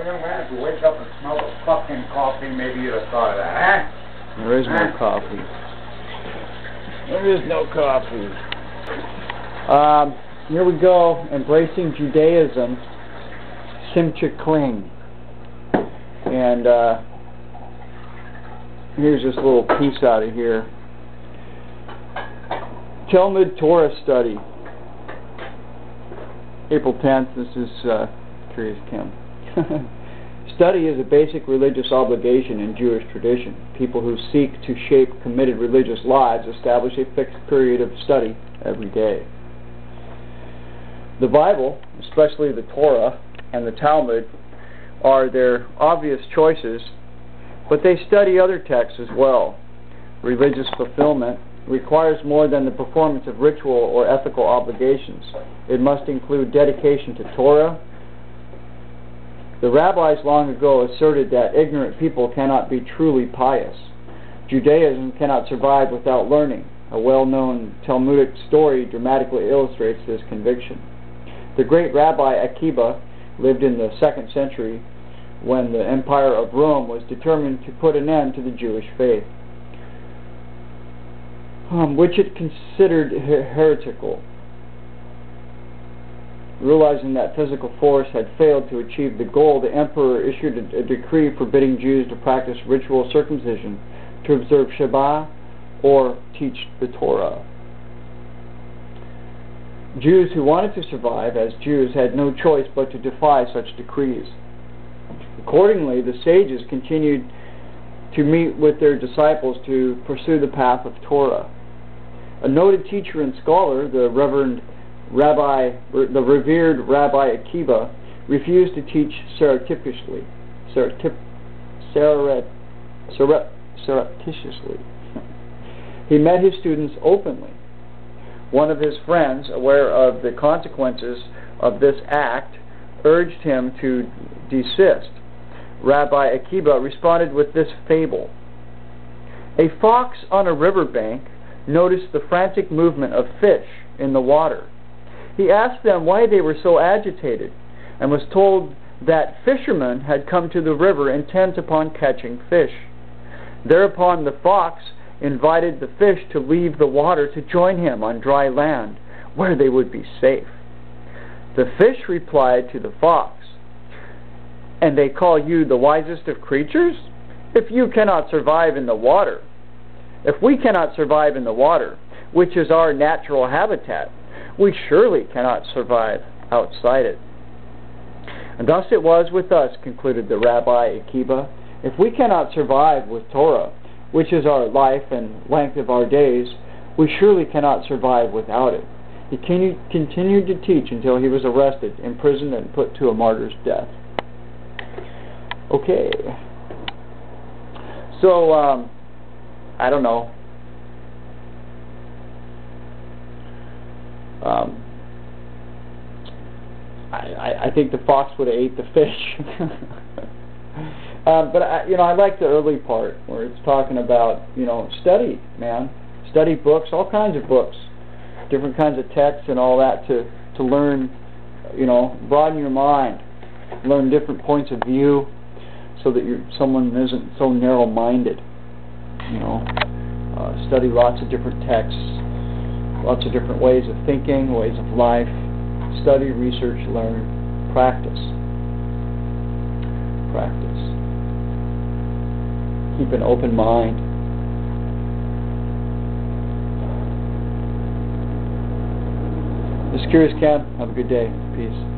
If you wake up and smell the fucking coffee, maybe you'd have thought of that, huh? There is no coffee. There is no coffee. Here we go. Embracing Judaism. Simcha Kling. And here's this little piece out of here. Talmud Torah study. April 10th. This is Curiouschem. Study is a basic religious obligation in Jewish tradition. People who seek to shape committed religious lives establish a fixed period of study every day. The Bible, especially the Torah and the Talmud, are their obvious choices, but they study other texts as well. Religious fulfillment requires more than the performance of ritual or ethical obligations. It must include dedication to Torah. The rabbis long ago asserted that ignorant people cannot be truly pious. Judaism cannot survive without learning. A well-known Talmudic story dramatically illustrates this conviction. The great Rabbi Akiba lived in the 2nd century when the Empire of Rome was determined to put an end to the Jewish faith, which it considered heretical. Realizing that physical force had failed to achieve the goal, the emperor issued a decree forbidding Jews to practice ritual circumcision, to observe Shabbat, or teach the Torah. Jews who wanted to survive as Jews had no choice but to defy such decrees. Accordingly, the sages continued to meet with their disciples to pursue the path of Torah. A noted teacher and scholar, the revered Rabbi Akiba, refused to teach surreptitiously. He met his students openly. One of his friends, aware of the consequences of this act, urged him to desist. Rabbi Akiba responded with this fable. A fox on a riverbank noticed the frantic movement of fish in the water. He asked them why they were so agitated, and was told that fishermen had come to the river intent upon catching fish. Thereupon the fox invited the fish to leave the water to join him on dry land, where they would be safe. The fish replied to the fox, "And they call you the wisest of creatures? If you cannot survive in the water, if we cannot survive in the water, which is our natural habitat, we surely cannot survive outside it." And thus it was with us, concluded the Rabbi Akiba. If we cannot survive with Torah, which is our life and length of our days, we surely cannot survive without it. He continued to teach until he was arrested, imprisoned, and put to a martyr's death. Okay. So, I don't know. I think the fox would have ate the fish. But I like the early part where it's talking about, study, man. Study books, all kinds of books, different kinds of texts and all that to learn, broaden your mind, learn different points of view, so that someone isn't so narrow-minded. Study lots of different texts, lots of different ways of thinking, ways of life. Study, research, learn, practice. Practice. Keep an open mind. This is Curiouschem. Have a good day. Peace.